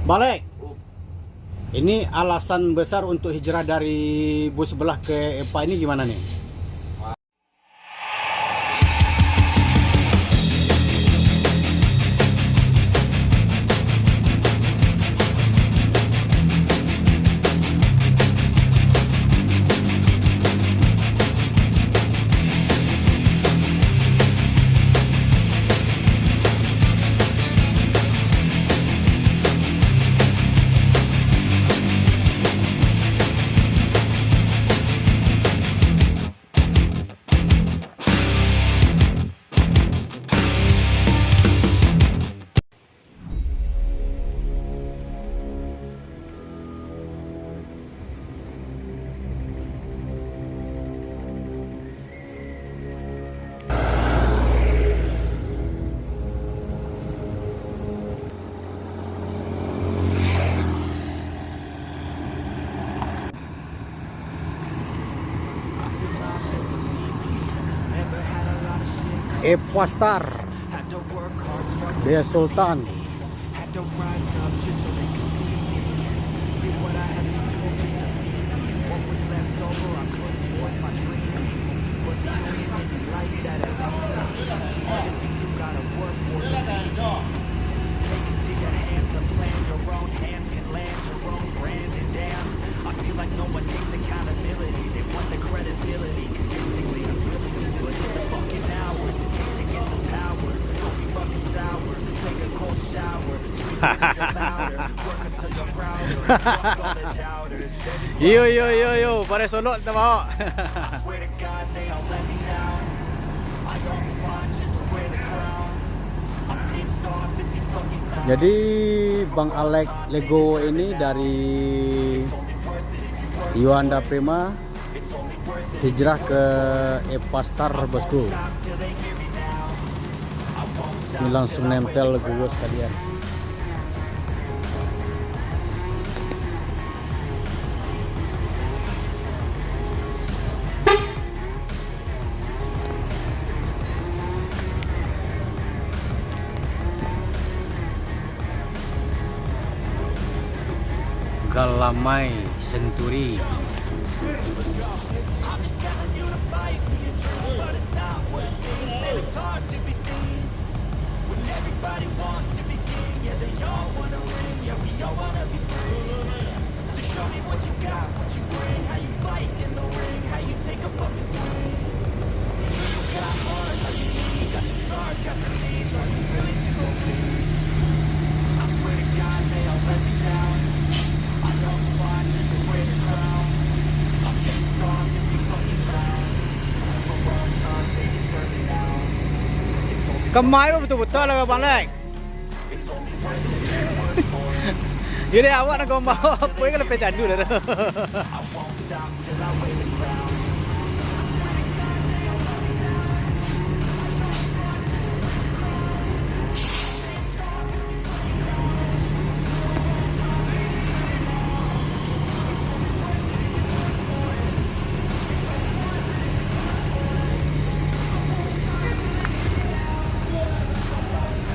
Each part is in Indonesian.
Balik. Ini alasan besar untuk hijrah dari bus sebelah ke EPA ini gimana nih? EPA Star Dea Sultan. Yo, pada solok kita bawa. Jadi Bang Alex Lego ini dari Yuanda Prima hijrah ke EPA Star bosku. Ini langsung nempel gue sekalian. Galamai Senturi. Kemai betul-betul lah Bang Alex. Jadi awak nak kau bawa apa yang lebih candu dah.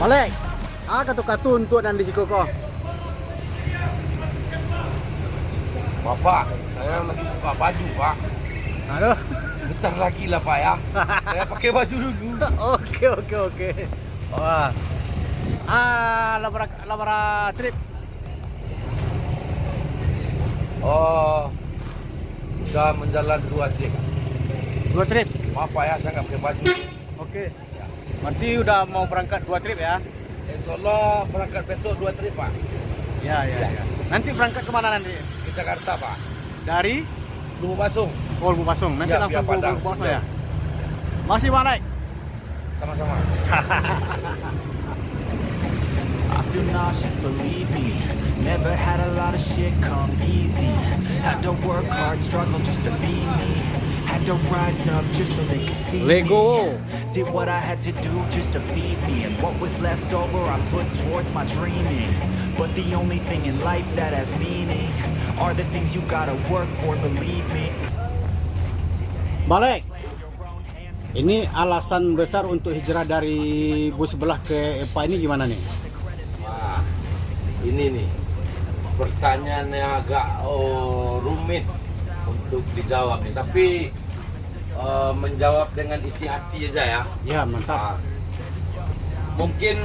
Balik. Kartu untuk dan di siku kau. Bapak, saya lagi buka baju, Pak. Aduh. Bentar lagi lah, Pak ya. Saya pakai baju dulu. Oke. Wah. Labara trip. Oh. Sudah menjalan 2 trip. 2 trip. Maaf Pak ya, saya nggak pakai baju. Oke. Berarti udah mau berangkat 2 trip ya? Insyaallah berangkat besok 2 trip, Pak. Ya. Nanti berangkat kemana nanti? Ke Jakarta, Pak. Dari Lubuk Basung. Oh, Lubuk Basung. Nanti Ya, langsung ke Padang. Lubuk Basung ya? Masih Bang Alex? Sama-sama. I feel nauseous, believe me. Never had a lot of shit come easy. Had to work hard, struggle just to be me. Had to rise up just so they could see Lego. me. Did what I had to do just to feed me. And what was left over I put towards my dreaming. But the only thing in life that has meaning are the things you gotta work for, believe me. Balik. Ini alasan besar untuk hijrah dari bus sebelah ke EPA ini gimana nih? Wah, ini nih. pertanyaannya agak rumit untuk dijawab nih, tapi menjawab dengan isi hati aja ya. Ya, mantap. Mungkin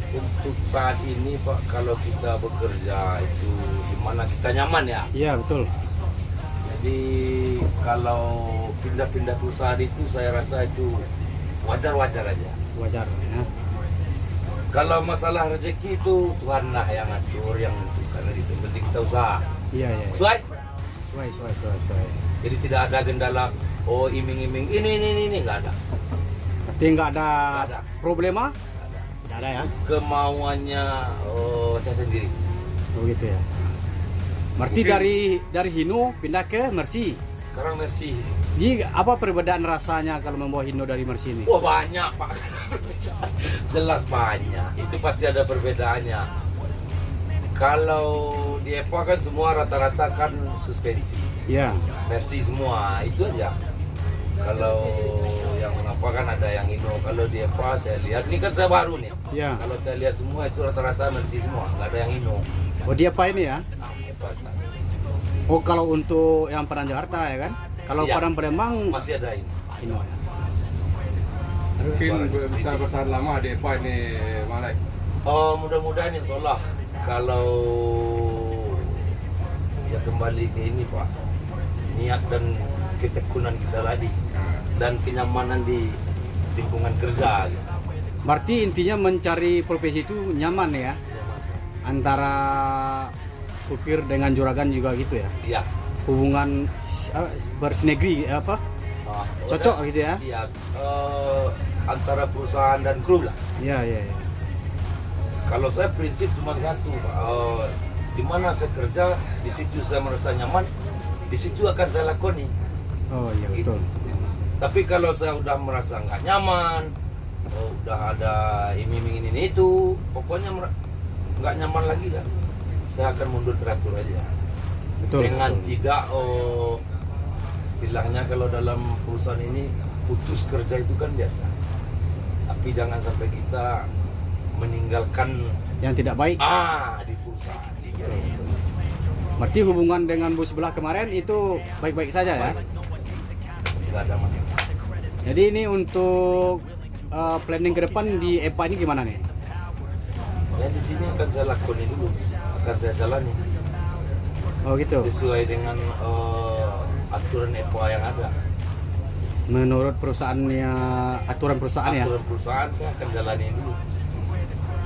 untuk saat ini Pak, kalau kita bekerja itu dimana kita nyaman ya. Iya, betul. Jadi kalau pindah-pindah perusahaan itu saya rasa itu wajar-wajar aja. Wajar ya. Kalau masalah rezeki itu Tuhan lah yang atur, yang menentukan, itu penting kita usaha. Iya, iya. Sesuai. Sesuai. Jadi tidak ada kendala, iming-iming ini nggak ada. Berarti nggak ada Nggak ada. problema? Nggak ada ya? Kemauannya saya sendiri. Oh gitu ya. Berarti Mungkin- dari Hino pindah ke Mercy. Sekarang Mercy. Jadi apa perbedaan rasanya kalau membawa Hino dari Mercy ini? Wah banyak Pak. Jelas banyak. Itu pasti ada perbedaannya. Kalau di EPA kan semua rata-rata kan suspensi. Iya. Mercy semua, itu aja. Kalau yang apa kan ada yang Hino. Kalau di EPA saya lihat, ini kan saya baru nih. Iya. Kalau saya lihat semua itu rata-rata Mercy semua, nggak ada yang Hino. Oh dia apa ini ya? EPA Oh kalau untuk yang Padang Jakarta ya kan? Kalau Iya. Padang Palembang masih ada ini. Hino ya. Mungkin bisa bertahan lama di EPA ini, Malek. Mudah-mudahan insya Allah kalau ya kembali ke ini Pak, niat dan ketekunan kita tadi dan kenyamanan di lingkungan kerja gitu. Berarti intinya mencari profesi itu nyaman ya? Antara supir dengan juragan juga gitu ya? Iya. Hubungan bersinergi apa? Cocok udah, gitu ya? Iya, antara perusahaan dan kru lah. Iya. Kalau saya prinsip cuma satu, Pak. Di mana saya kerja, di situ saya merasa nyaman, di situ akan saya lakoni. Oh iya Gitu. betul. Tapi kalau saya udah merasa nggak nyaman, udah ada iming ini itu, pokoknya nggak nyaman lagi kan, saya akan mundur teratur aja. Betul. Dengan betul. tidak, istilahnya kalau dalam perusahaan ini putus kerja itu kan biasa. Tapi jangan sampai kita meninggalkan Yang tidak baik. di perusahaan. Gitu. Berarti hubungan dengan bos sebelah kemarin itu baik-baik saja ya? Tidak ada masalah. Jadi ini untuk planning ke depan di EPA ini gimana nih? Ya di sini akan saya lakoni dulu, akan saya jalani Oh gitu. sesuai dengan aturan EPA yang ada. Menurut perusahaannya, aturan perusahaan ya? Aturan perusahaan saya akan jalani dulu,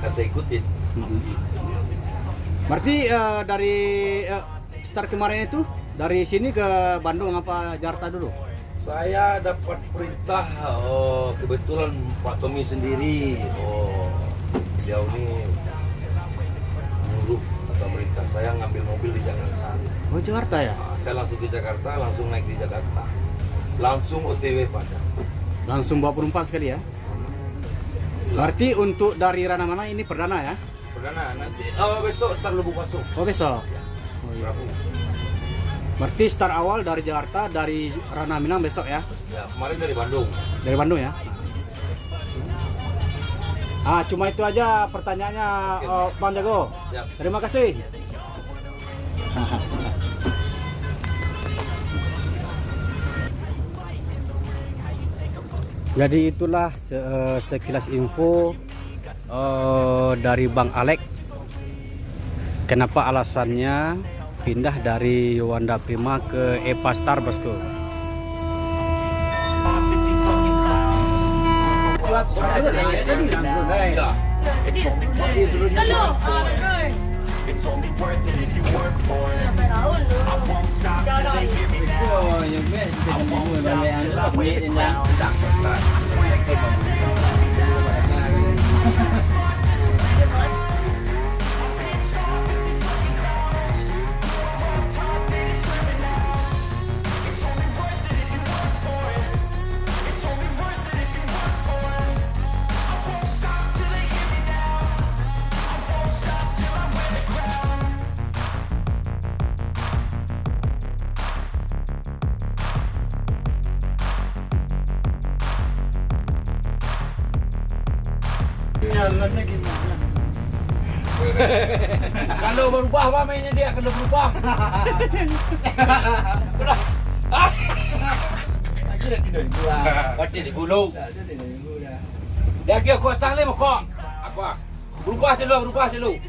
akan saya ikutin. Berarti dari start kemarin itu dari sini ke Bandung apa Jakarta dulu? Saya dapat perintah, kebetulan Pak Tommy sendiri, beliau ini nyuruh atau perintah saya ngambil mobil di Jakarta. Oh Jakarta ya? Saya langsung ke Jakarta, langsung naik di Jakarta, langsung OTW Padang. Langsung bawa penumpang sekali ya? Berarti untuk dari Rana Mana ini perdana ya? Perdana nanti, besok start Lubuk Pasung. Oh besok? Oh, iya. Rabu. Berarti start awal dari Jakarta, dari Rana Minang besok ya? Ya, kemarin dari Bandung. Dari Bandung ya? Cuma itu aja pertanyaannya Bang Jago. Siap. Terima kasih. Jadi itulah sekilas info dari Bang Alek. Kenapa alasannya pindah dari Wanda Prima ke EPA Star bosku. It's only worth it if you work for it. I won't stop till they hear me now. I won't stop till I wear the crown. I swear to God. Kalau berubah apa mainnya dia kalau berubah. Udah. Lagi dah tidur pula. Pati di gulung. Dia kira kau stang le kau. Aku. Berubah selalu.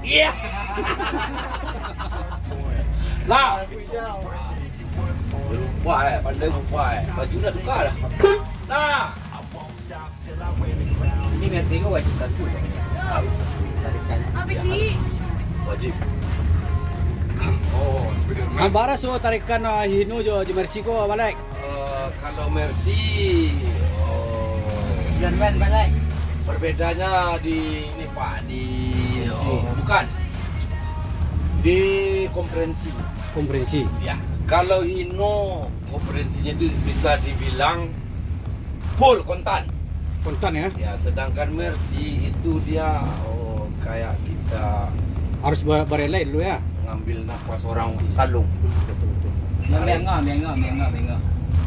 Iya. Lah. Berubah pandai berubah Baju dah tukar dah. Nah. Ini Mexico wajib satu. Tarikannya. Apa sih? Wajib. Oh, sepeda Ang bara so tarikan hino jo di Mexico balik. Kalau Mercy, Yan man balik. perbedaannya di ini Pak di bukan di komprehensi. Komprensi. Ya. Kalau Hino komprehensinya itu bisa dibilang full kontan. Kontan ya. Ya, sedangkan Mercy itu dia kayak kita Harus berelai dulu ya. ngambil nafas orang salung. Menga.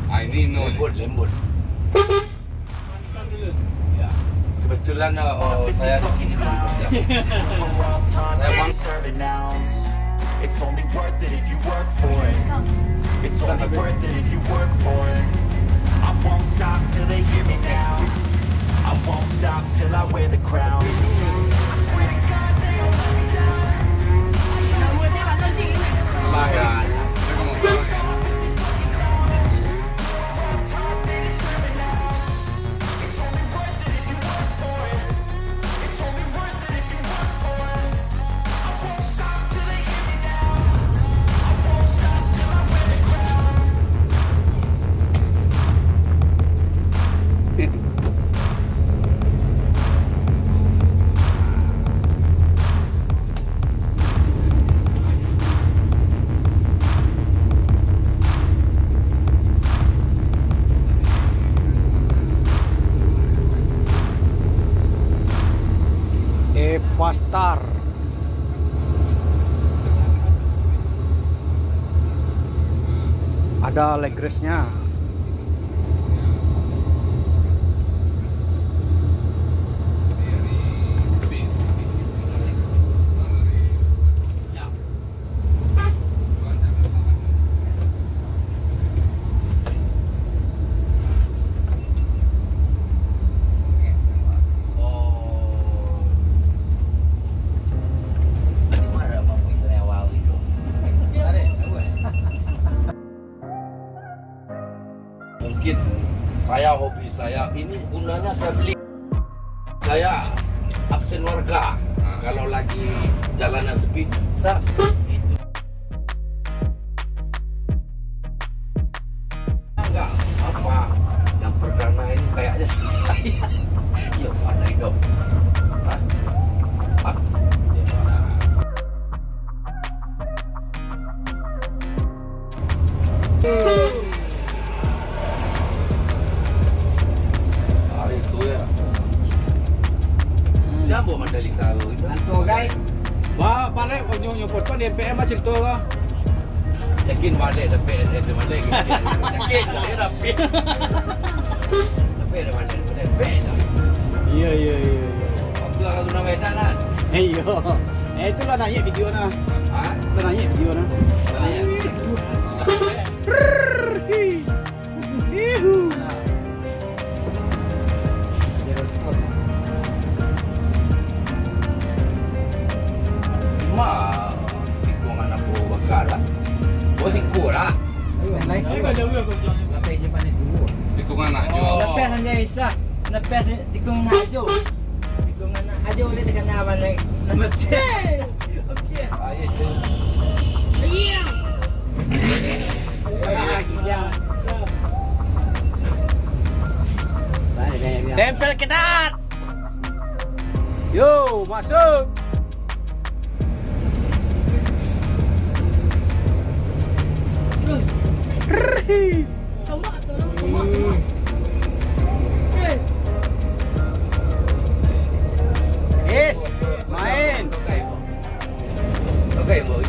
Ah, ini no. Lembut. Ya. Kebetulan saya di sini bekerja. Saya bang serving nouns. It's only worth it if you work for it. It's only worth it if you work for it. I won't stop till they hear me now. I won't stop till I wear the crown. I swear to God they won't let me down. Lah ya. Pastar. Ada legresnya. Mungkin hobi saya ini gunanya saya beli. Saya absen warga. Kalau lagi jalanan sepi, saya itu. Enggak apa yang perdana ini kayaknya saya. Ya pada hidup. Hah? Hah? Hari itu ya. Siapa Mandalika lo itu? Anto guys. Ba balik nyo foto di MPM cerita ka. Yakin balik dah PNS dah balik. Yakin dah rapi. Tapi dah balik dah. Iya. Waktu aku guna Medan kan. Iya. Itulah nanya video na. Hah? Itulah nanya video na. Tanya. Ihu. Cuma tikungan aku bakal. Oh singkur lah. Hitungan aja. Napes hanya isa. Napes tikung na ajo. Tikung na ajo ulit tekan naman na matse. Okay. Ayah tu. Tempel ketat. Yo, masuk. Yes, main. Okay, boy.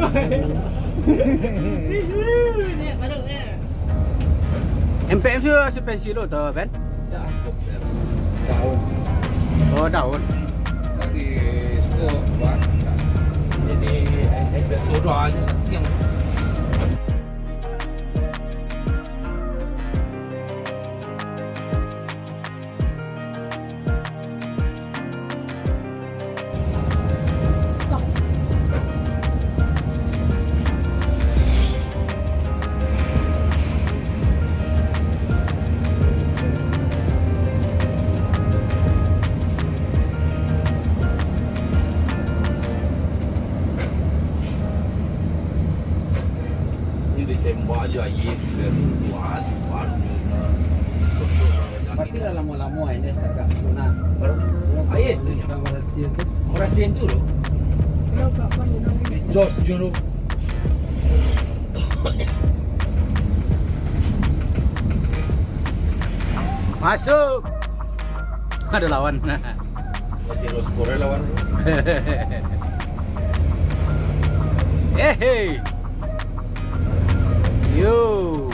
Ni masuk ni. MPM tu si pensil lo tu Ben? Ya, daun. Oh daun. Tadi skop buat. Jadi es soda aja yang ditembak aja air biar kuat baru dia sosok yang Berarti dah lama-lama ini setakat guna. baru air tu nya Berhasil tu. merasin tu loh jos juru Masuk. Ada lawan. jeros Korea lawan Hey. Yo.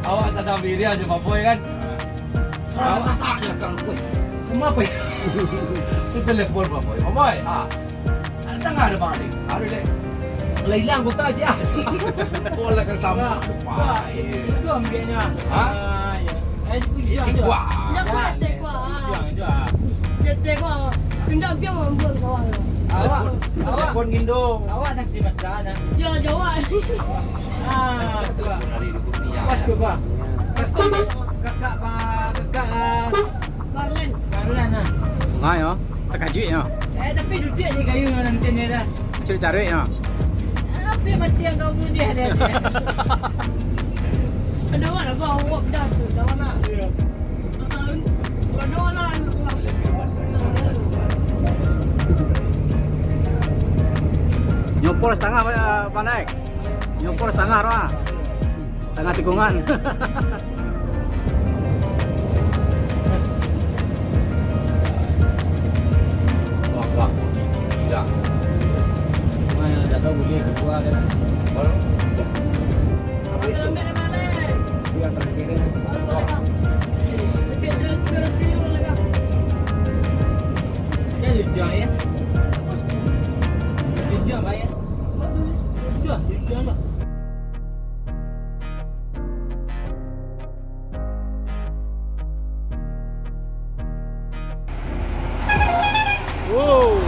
awak sadar diri aja Pak Boy kan awak tak aja kan Boy cuma apa ya tu telepon Pak Boy Pak Boy ada nggak ada bang ada deh hilang kota aja bola kan sama Wah, itu ambilnya. Ya. si gua Nak buat tek kuah. Jual. Dia tek kuah. Tindak biar membuat kawan. Awak telepon Gindo saksi macam mana? Dia jawab. Itulah. telepon hari di dunia Pas tu bah. Kau Kakak Barlen. Barulah nah. Ngai yo. Tak kajui yo. Tapi duduk je kayu dengan nanti dah. Cari yo. Apa mati yang kau punya dia. Ada orang nak bawa wap dah tu. Dah mana? Ada orang Nyopor setengah pandai. Nyopor setengah roa. Setengah tikungan. wah tidak Mana tak tahu boleh keluar dia. baru Apa itu? Balik. Dia tak kira. Dia jujur ya. Jujur bayar. Jujur lah. Wow.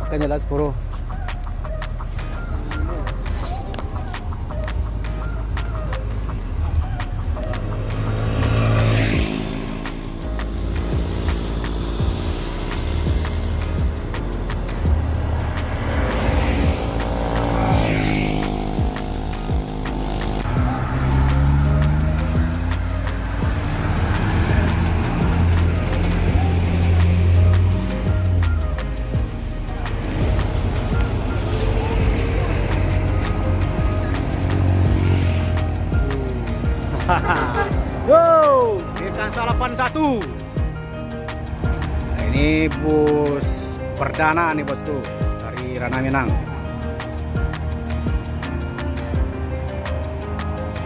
Makanya lah sepuluh. Wow, Dekansa 81. Nah, ini bus perdana nih bosku dari Rana Minang.